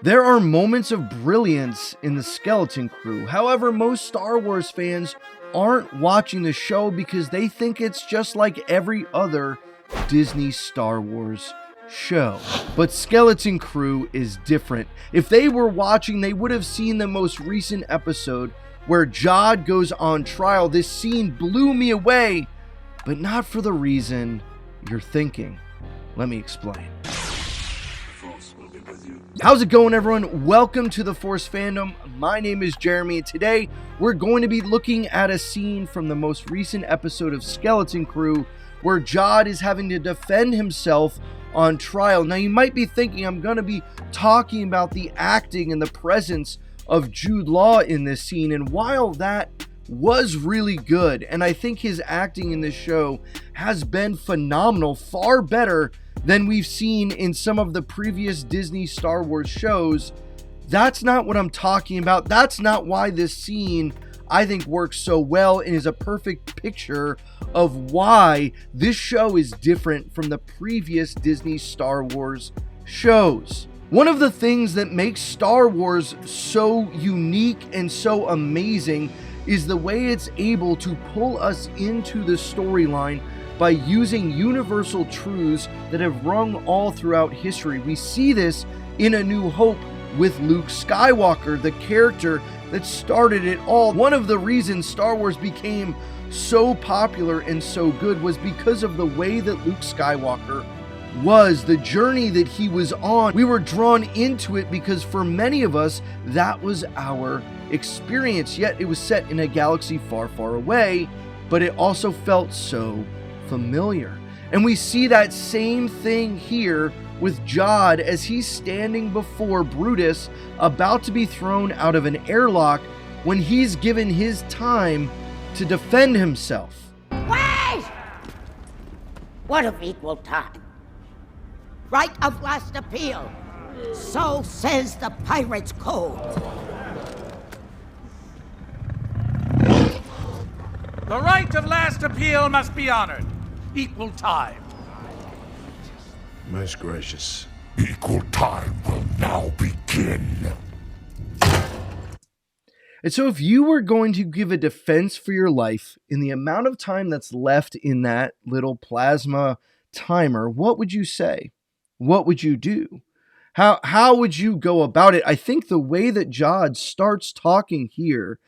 There are moments of brilliance in the Skeleton Crew. However, most Star Wars fans aren't watching the show because they think it's just like every other Disney Star Wars show. But Skeleton Crew is different. If they were watching, they would have seen the most recent episode where Jod goes on trial. This scene blew me away, but not for the reason you're thinking. Let me explain. How's it going, everyone? Welcome to the Force Fandom. My name is Jeremy, and today we're going to be looking at a scene from the most recent episode of Skeleton Crew where Jod is having to defend himself on trial. Now, you might be thinking I'm going to be talking about the acting and the presence of Jude Law in this scene, and while that was really good, and I think his acting in this show has been phenomenal, far better than we've seen in some of the previous Disney Star Wars shows, that's not what I'm talking about. That's not why this scene, I think, works so well and is a perfect picture of why this show is different from the previous Disney Star Wars shows. One of the things that makes Star Wars so unique and so amazing is the way it's able to pull us into the storyline by using universal truths that have rung all throughout history. We see this in A New Hope with Luke Skywalker, the character that started it all. One of the reasons Star Wars became so popular and so good was because of the way that Luke Skywalker was, the journey that he was on. We were drawn into it because for many of us, that was our experience. Yet it was set in a galaxy far, far away, but it also felt so familiar. And we see that same thing here with Jod as he's standing before Brutus, about to be thrown out of an airlock when he's given his time to defend himself. Wait! What of equal time? Right of last appeal. So says the Pirates' Code. The right of last appeal must be honored. Equal time. Most gracious. Equal time will now begin. And so if you were going to give a defense for your life in the amount of time that's left in that little plasma timer, what would you say? What would you do? How would you go about it? I think the way that Jod starts talking here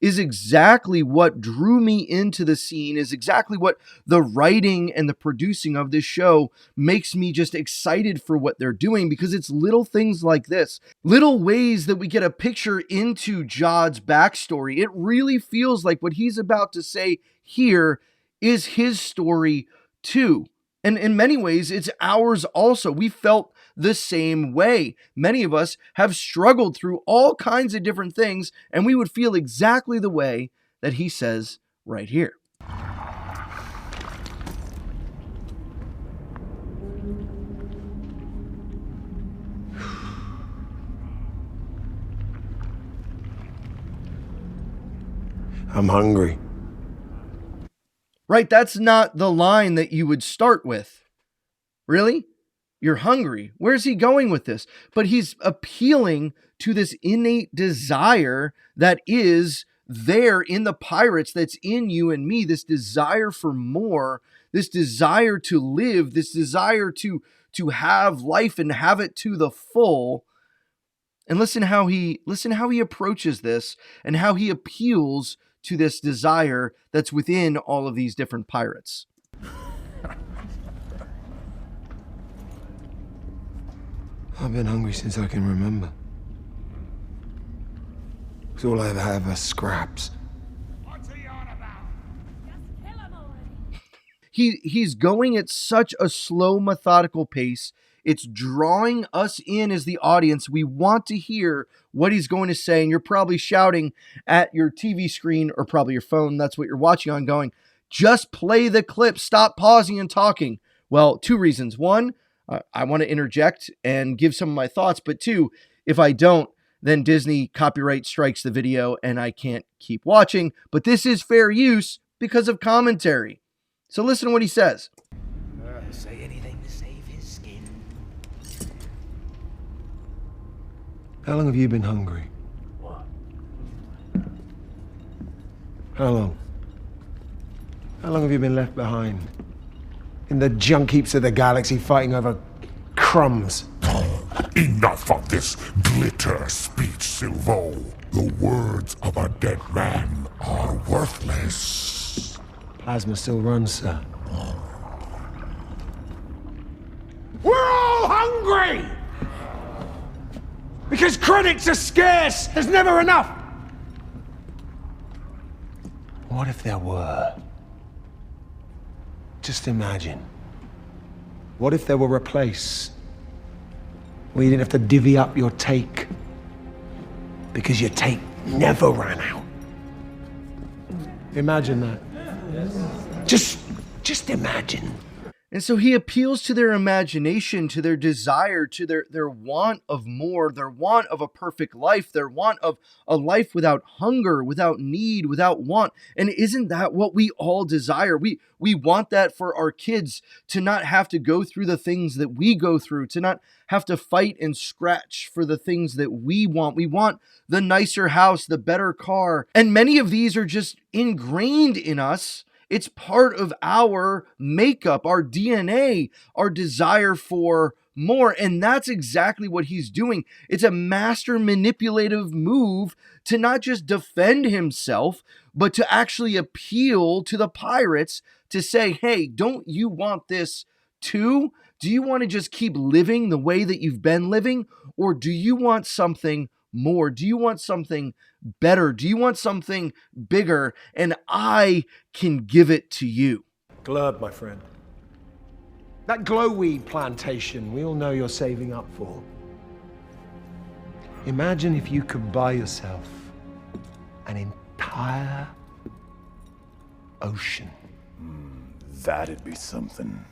is exactly what drew me into the scene, is exactly what the writing and the producing of this show makes me just excited for what they're doing, because it's little things like this, little ways that we get a picture into Jod's backstory. It really feels like what he's about to say here is his story too. And in many ways, it's ours also. We felt the same way. Many of us have struggled through all kinds of different things, and we would feel exactly the way that he says right here. I'm hungry. Right, that's not the line that you would start with. Really? You're hungry. Where's he going with this? But he's appealing to this innate desire that is there in the pirates, that's in you and me, this desire for more, this desire to live, this desire to have life and have it to the full. And listen how he approaches this and how he appeals to this desire that's within all of these different pirates. I've been hungry since I can remember. Because all I ever have are scraps. What's he on about? Just kill him already. He's going at such a slow, methodical pace. It's drawing us in as the audience. We want to hear what he's going to say, and you're probably shouting at your TV screen or probably your phone. That's what you're watching on, going, just play the clip. Stop pausing and talking. Well, two reasons. One, I want to interject and give some of my thoughts, but two, if I don't, then Disney copyright strikes the video and I can't keep watching. But this is fair use because of commentary. So listen to what he says. Say anything to save his skin. How long have you been hungry? How long? How long have you been left behind? In the junk heaps of the galaxy fighting over crumbs? Enough of this glitter speech, Silvo. The words of a dead man are worthless. Plasma still runs, sir. We're all hungry! Because credits are scarce! There's never enough! What if there were? Just imagine. What if there were a place where you didn't have to divvy up your take because your take never ran out? Imagine that. Just imagine. And so he appeals to their imagination, to their desire, to their want of more, their want of a perfect life, their want of a life without hunger, without need, without want. And isn't that what we all desire? We want that for our kids, to not have to go through the things that we go through, to not have to fight and scratch for the things that we want. We want the nicer house, the better car. And many of these are just ingrained in us. It's part of our makeup, our DNA, our desire for more. And that's exactly what he's doing. It's a master manipulative move to not just defend himself, but to actually appeal to the pirates to say, hey, don't you want this too? Do you want to just keep living the way that you've been living? Or do you want something more? Do you want something better? Do you want something bigger? And I can give it to you. Glurb, my friend. That glowweed plantation we all know you're saving up for. Imagine if you could buy yourself an entire ocean. That'd be something.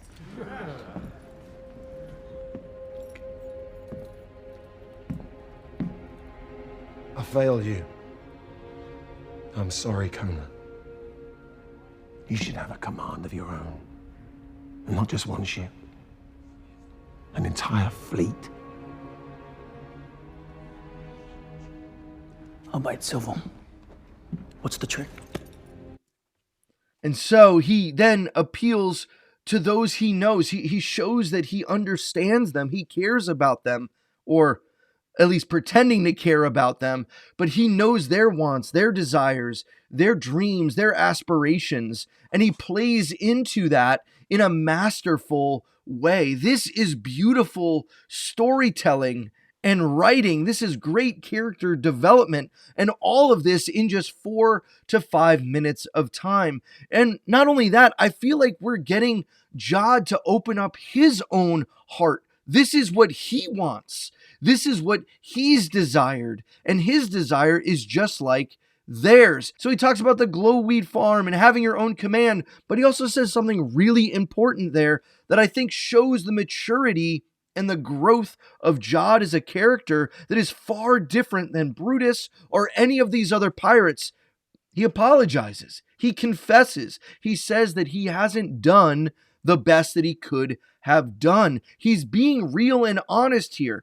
I failed you. I'm sorry, Kona. You should have a command of your own. And not just one ship. An entire fleet. I'll bite, Silvo. What's the trick? And so he then appeals to those he knows. He shows that he understands them. He cares about them, or at least pretending to care about them, but he knows their wants, their desires, their dreams, their aspirations, and he plays into that in a masterful way. This is beautiful storytelling and writing. This is great character development, and all of this in just 4 to 5 minutes of time. And not only that, I feel like we're getting Jod to open up his own heart. This is what he wants. This is what he's desired, and his desire is just like theirs. So he talks about the glowweed farm and having your own command, but he also says something really important there that I think shows the maturity and the growth of Jod as a character that is far different than Brutus or any of these other pirates. He apologizes. He confesses. He says that he hasn't done the best that he could have done. He's being real and honest here.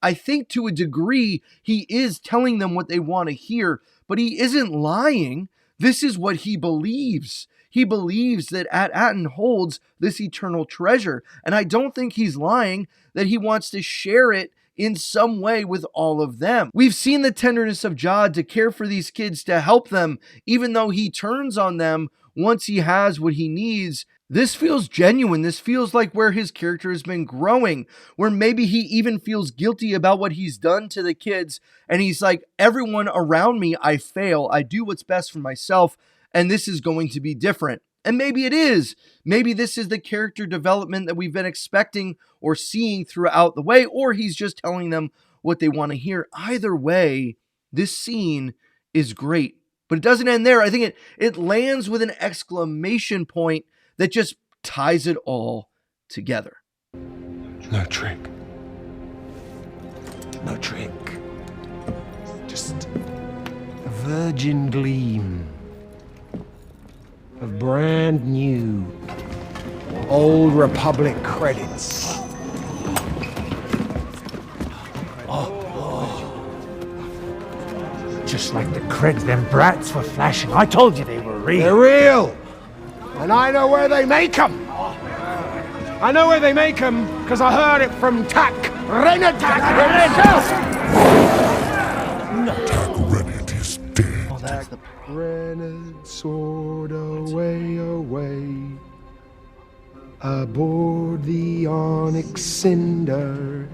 I think to a degree, he is telling them what they want to hear, but he isn't lying. This is what he believes. He believes that At-Aten holds this eternal treasure. And I don't think he's lying that he wants to share it in some way with all of them. We've seen the tenderness of Jod to care for these kids, to help them, even though he turns on them once he has what he needs. This feels genuine. This feels like where his character has been growing, where maybe he even feels guilty about what he's done to the kids. And he's like, everyone around me, I fail. I do what's best for myself. And this is going to be different. And maybe it is. Maybe this is the character development that we've been expecting or seeing throughout the way, or he's just telling them what they want to hear. Either way, this scene is great. But it doesn't end there. I think it lands with an exclamation point that just ties it all together. No trick. No trick. Just a virgin gleam of brand new Old Republic credits. Just like the creds them brats were flashing. I told you they were real. They're real! And I know where they make them! I know where they make them, because I heard it from Tak Renetak himself! Tak Rennet is dead. Oh, that's the Rennet soared away, aboard the Onyx Cinder,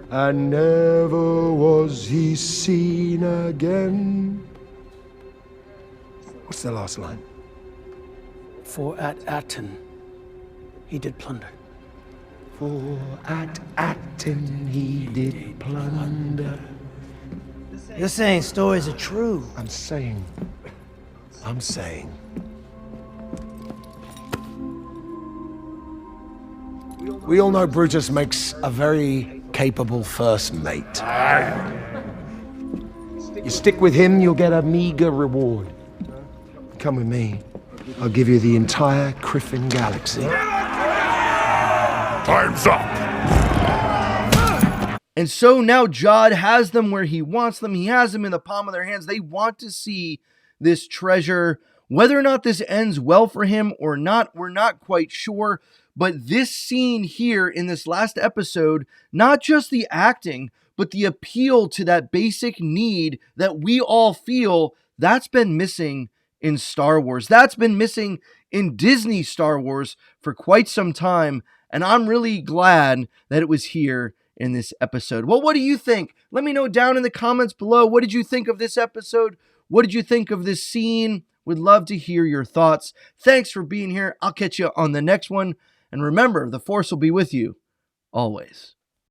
and never was he seen again. What's the last line? For at Aten he did plunder. For at Aten he did plunder. You're saying stories are true. I'm saying. We all know Brutus makes a very capable first mate. You stick with him, you'll get a meager reward. Come with me. I'll give you the entire Criffin Galaxy. Time's up! And so now Jod has them where he wants them. He has them in the palm of their hands. They want to see this treasure. Whether or not this ends well for him or not, we're not quite sure. But this scene here in this last episode, not just the acting, but the appeal to that basic need that we all feel, that's been missing in Star Wars. That's been missing in Disney Star Wars for quite some time. And I'm really glad that it was here in this episode. Well, what do you think? Let me know down in the comments below. What did you think of this episode? What did you think of this scene? Would love to hear your thoughts. Thanks for being here. I'll catch you on the next one. And remember, the Force will be with you always.